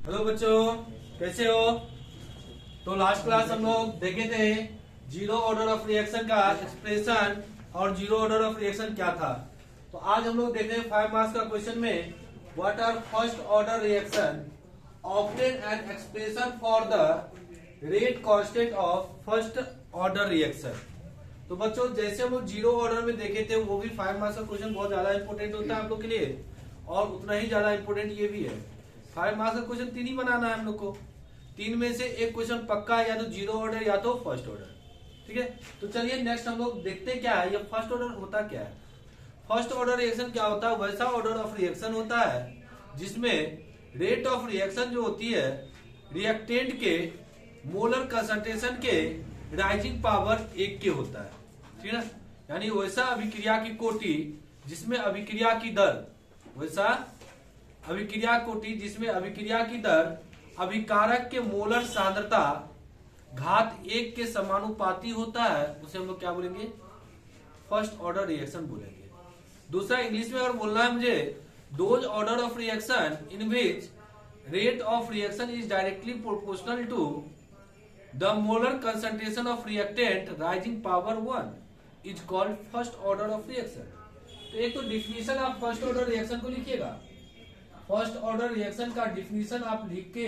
Hello बच्चों, कैसे हो? तो लास्ट क्लास हम लोग देखे थे जीरो ऑर्डर ऑफ रिएक्शन का एक्सप्रेशन और जीरो ऑर्डर ऑफ रिएक्शन क्या था। तो आज हम लोग देख रहे हैं 5 मार्क्स का क्वेश्चन में what are first order reaction obtain an expression for the rate constant of first order reaction. तो बच्चों जैसे हम लोग जीरो ऑर्डर में देखे थे वो भी 5 मार्क्स का क्वेश्चन बहुत ज्यादा इंपोर्टेंट होता है आप लोग के लिए, और उतना ही ज्यादा इंपोर्टेंट ये भी है। 5 मार्क्स का क्वेश्चन 3 ही बनाना है हम लोग को। 3 में से एक क्वेश्चन पक्का है, या तो जीरो ऑर्डर या तो फर्स्ट ऑर्डर। ठीक है, तो चलिए नेक्स्ट हम लोग देखते हैं क्या है ये फर्स्ट ऑर्डर होता क्या है। फर्स्ट ऑर्डर रिएक्शन क्या होता है? वैसा ऑर्डर ऑफ रिएक्शन होता है जिसमें रेट ऑफ रिएक्शन जो होती है रिएक्टेंट के मोलर कंसंट्रेशन के राइजिंग पावर 1 के होता है। ठीक है ना, यानी वैसा अभिक्रिया की कोटि जिसमें अभिक्रिया की दर, वैसा अभिक्रिया कोटि जिसमें अभिक्रिया की दर अभिकारक के मोलर सांद्रता घात 1 के समानुपाती होता है, उसे हम लोग क्या बोलेंगे? फर्स्ट ऑर्डर रिएक्शन बोलेंगे। दूसरा इंग्लिश में अगर बोलना है मुझे, those order of reaction in which rate of reaction is directly proportional to the molar concentration of reactant raising power 1 is called first order of reaction. तो एक तो डिफिनीशन आप फर्स्ट ऑर्डर रिएक्शन को लिखिएगा। फर्स्ट ऑर्डर रिएक्शन का definition आप लिख के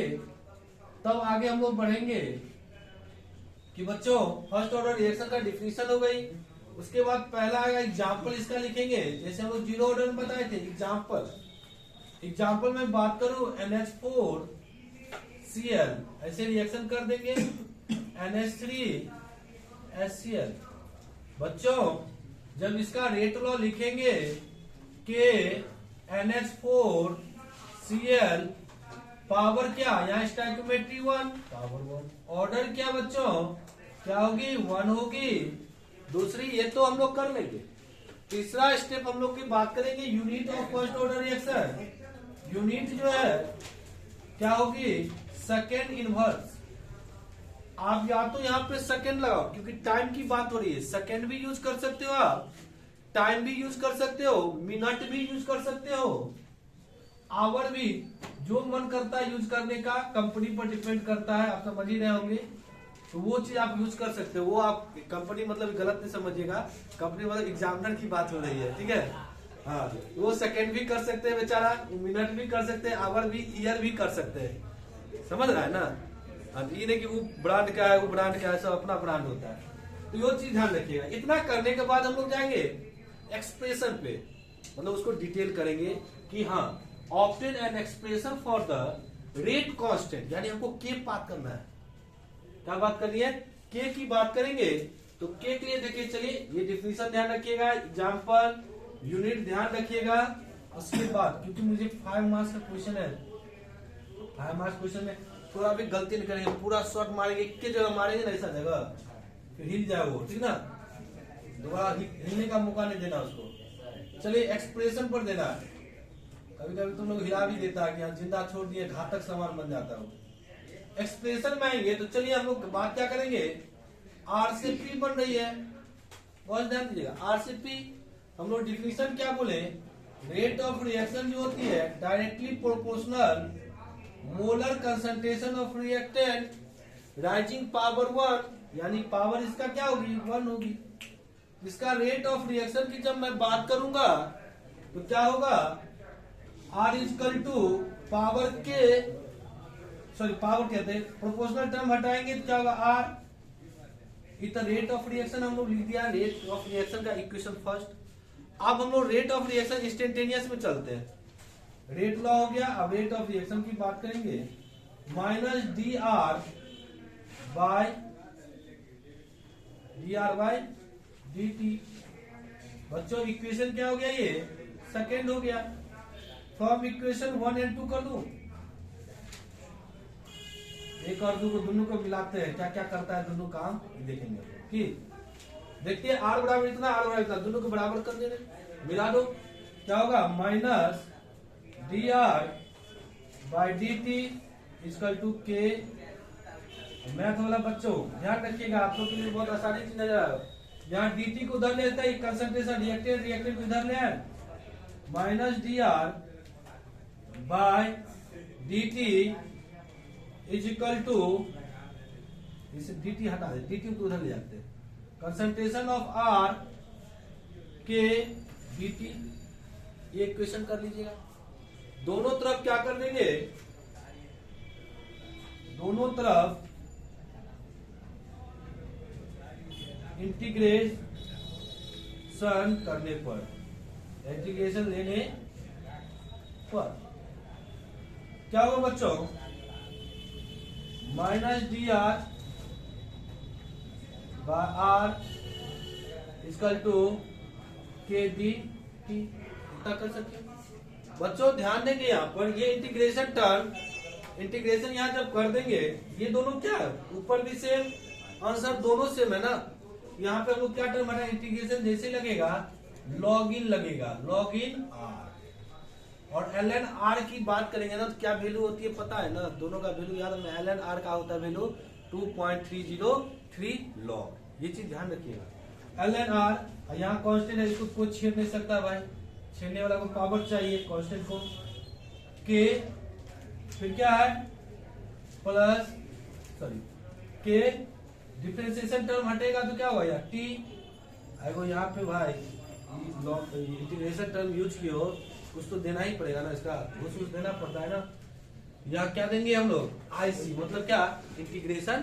तब आगे हम लोग बढ़ेंगे कि बच्चों फर्स्ट ऑर्डर रिएक्शन का डिफिनीशन हो गई। उसके बाद पहला आएगा एग्जाम्पल, इसका लिखेंगे जैसे हम लोग जीरो ऑर्डर में बताए थे। एग्जाम्पल में बात करूं NH4Cl, ऐसे रिएक्शन कर देंगे NH3HCl। बच्चों जब इसका रेट लॉ लिखेंगे कि NH4Cl पावर क्या, यहाँ स्टोइकियोमेट्री 1 पावर 1, ऑर्डर क्या बच्चों, क्या होगी? 1 होगी। दूसरी ये तो हम लोग कर लेंगे। तीसरा स्टेप हम लोग की बात करेंगे unit of first order reaction. Unit जो है क्या होगी? Second inverse. आप या तो यहाँ पे सेकेंड लगाओ क्योंकि टाइम की बात हो रही है, सेकेंड भी यूज कर सकते हो आप, टाइम भी यूज कर सकते हो, मिनट भी यूज कर सकते हो, आवर भी, जो मन करता है यूज करने का, कंपनी पर डिपेंड करता है, आप समझ ही रहे होंगे। तो वो चीज आप यूज कर सकते हो। वो आप कंपनी मतलब गलत नहीं समझिएगा, कंपनी मतलब एग्जामिनर की बात हो रही है। ठीक है, हाँ, वो सेकेंड भी कर सकते हैं बेचारा, मिनट भी कर सकते हैं, आवर भी, ईयर भी कर सकते हैं। समझ रहा है ना? ये नहीं कि वो ब्रांड का है, वो ब्रांड का है, सब अपना ब्रांड होता है। तो ये चीज ध्यान रखिएगा। इतना करने के बाद हम लोग जाएंगे एक्सप्रेशन पे, मतलब उसको डिटेल करेंगे कि हाँ obtain an expression for the rate constant, यानी हमको के बात करना है। क्या बात करनी है? के की बात करेंगे। तो के के लिए देखिए, चलिए ये डिफिनीशन ध्यान रखिएगा, एग्जाम्पल, यूनिट ध्यान रखिएगा। उसके बाद क्योंकि मुझे 5 मार्क्स का क्वेश्चन है, 5 मार्क्स क्वेश्चन में थोड़ा भी गलती नहीं करेंगे, पूरा शॉर्ट मारेंगे, एक के जगह मारेंगे ना, ऐसा जगह फिर हिल जाए वो, ठीक ना, दोबारा हिलने का मौका नहीं देना उसको। चलिए एक्सप्रेशन पर देना है। कभी कभी तुम लोग हिला भी देता है कि यहाँ जिंदा छोड़ दिए, घातक सामान बन जाता है। एक्सप्रेशन में आएंगे तो चलिए हम लोग बात क्या करेंगे, आर से पी बन रही है, बहुत ध्यान दीजिएगा। आर से पी हम लोग डिफिनीशन क्या बोले, रेट ऑफ रिएक्शन जो होती है directly proportional molar concentration of reactant raising power 1, यानी पावर इसका क्या होगी? 1 होगी। इसका रेट ऑफ रिएक्शन की जब मैं बात करूंगा तो क्या होगा? R इजकल टू पावर के, सॉरी पावर कहते हैं, प्रोपोर्शनल टर्म हटाएंगे तो क्या होगा? R। इतना रेट ऑफ रिएक्शन हम लोग लिख दिया, रेट ऑफ रिएक्शन का इक्वेशन फर्स्ट। अब हम लोग रेट ऑफ रिएक्शन इंस्टेंटेनियस में चलते हैं। रेट लॉ हो गया, अब रेट ऑफ रिएक्शन की बात करेंगे, माइनस dr बाय dt। बच्चों इक्वेशन क्या हो गया? ये सेकेंड हो गया। फ्रॉम इक्वेशन 1 एंड 2 कर दूं, एक और दो को, दोनों को मिलाते हैं, क्या क्या करता है दोनों काम देखेंगे कि देखिए r बराबर इतना, r बराबर इतना, दोनों को बराबर कर देने, मिला दो, क्या होगा? Minus dr by dt equal to K. Math वाला बच्चों ध्यान रखिएगा, आप लोग के लिए बहुत आसानी से नजर आएगा। यहाँ dt को उधर लेता है, कंसंट्रेशन रिएक्टेंट को इधर ले आए, minus dr by dt is equal to, इसे dt हटा दे, dt को उधर ले जाते हैं, कंसंट्रेशन ऑफ R के dt, ये इक्वेशन कर लीजिएगा। दोनों तरफ क्या कर देंगे, दोनों तरफ इंटीग्रेशन करने पर, इंटीग्रेशन लेने पर क्या होगा बच्चों, minus D R by R equal to K D T, इतना कर सकते हैं बच्चों। ध्यान देंगे यहाँ पर ये इंटीग्रेशन टर्म, इंटीग्रेशन यहाँ जब कर देंगे, ये दोनों क्या है, ऊपर भी सेम आंसर दोनों सेम है ना। यहाँ पे हम लोग क्या टर्म है, इंटीग्रेशन जैसे लगेगा लॉग इन लगेगा, लॉग इन आर। और एल एन आर की बात करेंगे ना तो क्या वैल्यू होती है पता है ना, दोनों का वैल्यू याद है, एल एन आर का होता है वैल्यू 2.303 लॉग, ये चीज ध्यान रखिएगा। एल एन आर यहाँ कांस्टेंट है, इसको कोई छेड़ नहीं सकता भाई, छेड़ने वाला को पावर चाहिए कांस्टेंट को, के फिर क्या है प्लस, सॉरी के डिफरेंशिएशन टर्म हटेगा तो क्या होगा टी आएगा। यहाँ पे भाई इंटीग्रेशन टर्म यूज किए हो, कुछ तो देना ही पड़ेगा ना, इसका घूस देना पड़ता है ना। यहाँ क्या देंगे हम लोग, आईसी मतलब क्या, इंटीग्रेशन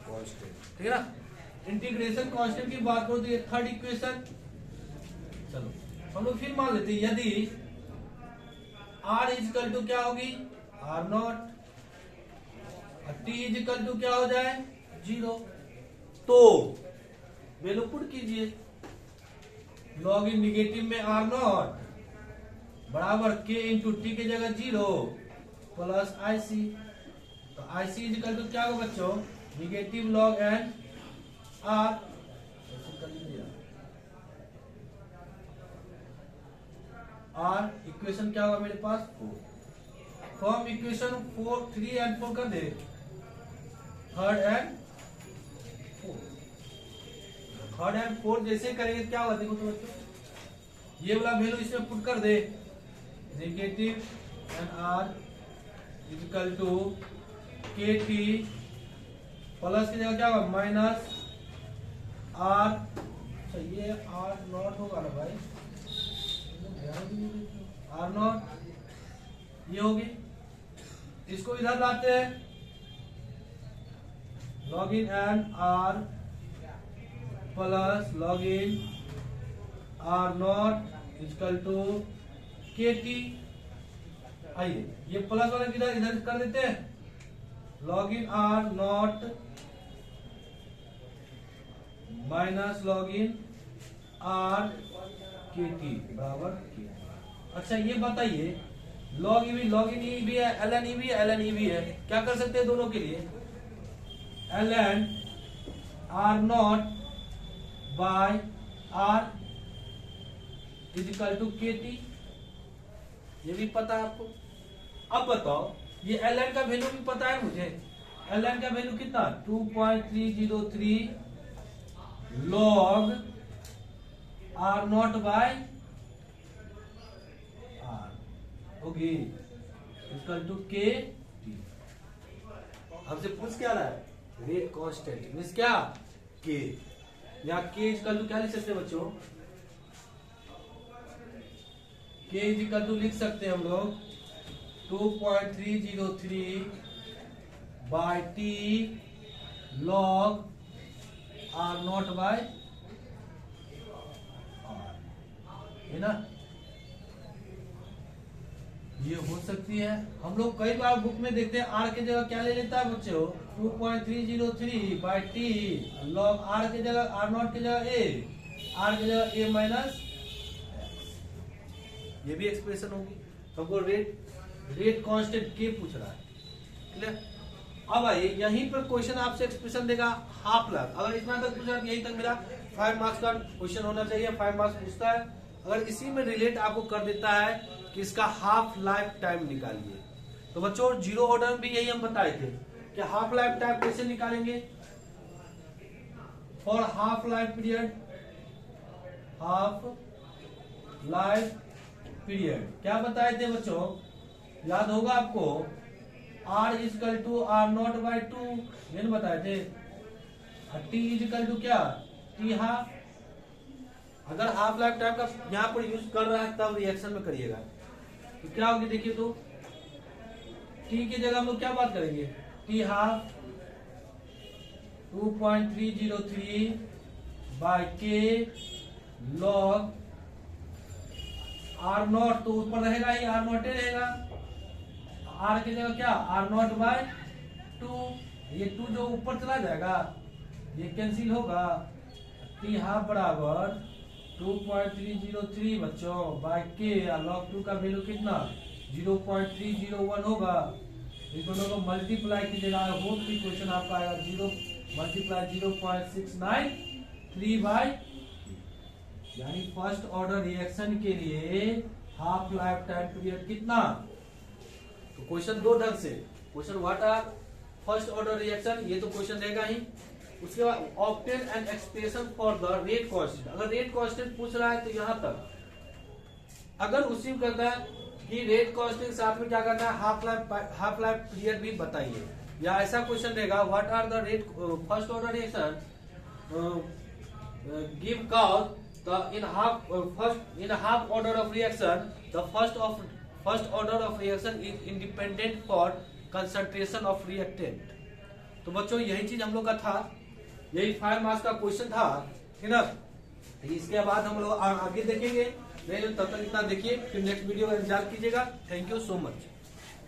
कांस्टेंट, ठीक है ना। इंटीग्रेशन कांस्टेंट की बात करो तो ये थर्ड इक्वेशन। चलो हम लोग फिर मान लेते हैं, यदि R इजिकल टू क्या होगी R नॉट, और T इजिकल टू क्या हो जाए 0, तो वैल्यू पुट कीजिए, लॉग इन निगेटिव में R नॉट बराबर K इंटू टी की जगह 0 प्लस IC, तो IC इजिकल टू क्या होगा बच्चों, negative log N R, R equation क्या होगा मेरे पास 4, फ्रॉम इक्वेशन 4 3 एंड 4 कर दे, थर्ड एंड फोर्थ जैसे करेंगे क्या होगा देखो तो बच्चों, ये वाला वैल्यू इसमें पुट कर दे, negative N R equal to के टी प्लस की जगह क्या होगा माइनस आर, अच्छा ये आर नॉट होगा ना भाई, आर नॉट ये होगी, इसको इधर लाते हैं, log in N R plus log in R naught equal to के टी। आइए ये प्लस वाला किधर इधर कर देते हैं, log in R naught minus log in R k t बराबर के। अच्छा ये बताइए लॉग इन ई भी है, एल एन ई भी है, एल एन ई भी है, क्या कर सकते हैं दोनों के लिए, L N R naught by R equal to के टी, ये भी पता है आपको। अब बताओ ये एल एन का वैल्यू भी पता है मुझे, एल एन का वैल्यू कितना 2.303 log R naught by R होगी इक्वल टू के टी। हमसे पूछ क्या रहा है, रेट कांस्टेंट मींस क्या के, यहाँ के इक्वल टू क्या लिख सकते हैं बच्चों, के इक्वल टू लिख सकते हैं हम लोग 2.303 by t log R naught by R, है ना। ये हो सकती है, हम लोग कई बार बुक में देखते हैं आर के जगह क्या ले लेता है बच्चों 2.303 बाय टी लॉग आर के जगह आर नॉट के जगह ए, आर के जगह ए माइनस, ये भी एक्सप्रेशन होगी। हमको रेट कांस्टेंट के पूछ रहा है, क्लियर। अब आइए यहीं पर क्वेश्चन आपसे एक्सप्रेशन देगा हाफ लाख, अगर इतना तक पूछा यहीं तक मेरा 5 मार्क्स का क्वेश्चन होना चाहिए, 5 मार्क्स पूछता है। अगर इसी में रिलेट आपको कर देता है कि इसका हाफ लाइफ टाइम निकालिए, तो बच्चों जीरो ऑर्डर में भी यही हम बताए थे कि हाफ लाइफ टाइम कैसे निकालेंगे, for half life period, half life period क्या बताए थे बच्चों, याद होगा आपको, R equal to R naught by 2, मैंने बताए थे। T इजकल टू क्या, T हाफ। अगर हाफ लाइफ टाइम का यहाँ पर यूज कर रहा है तब रिएक्शन में करिएगा, तो क्या होगी देखिए। तो T की जगह हम लोग क्या बात करेंगे, T हाफ 2.303 बाई के लॉग आर नॉट, तो ऊपर रहेगा ही आर नॉट रहेगा, आर की जगह क्या आर नॉट बाय 2, ये 2 जो ऊपर चला जाएगा ये कैंसिल होगा। टी हाफ बराबर 2.303 बच्चों बाय के, लॉग 2 का वैल्यू कितना 0.301 होगा। इस दोनों को मल्टीप्लाई कीजिएगा, आई होप कि क्वेश्चन आपका आएगा 0 मल्टीप्लाई 0.693 बाई, यानी फर्स्ट ऑर्डर रिएक्शन के लिए हाफ लाइफ टाइम पीरियड कितना। तो क्वेश्चन दो ढंग से, question what are first order reaction, ये तो क्वेश्चन रहेगा ही। उसके बाद obtain an expression for the rate constant, अगर रेट कांस्टेंट पूछ रहा है तो यहां तक अगर उसी में करता है कि रेट कांस्टेंट साथ में क्या करना है हाफ लाइफ पीरियड भी बताइए, या ऐसा क्वेश्चन रहेगा what are the rate first order reaction give cause the in half order of reaction the first order of reaction is independent for concentration of reactant। तो बच्चों यही चीज हम लोग का था, यही 5 मार्क्स का क्वेश्चन था, ठीक ना। इसके बाद हम लोग आगे देखेंगे, नहीं तब तक इतना देखिए, फिर नेक्स्ट वीडियो का इंतजार कीजिएगा। Thank you so much.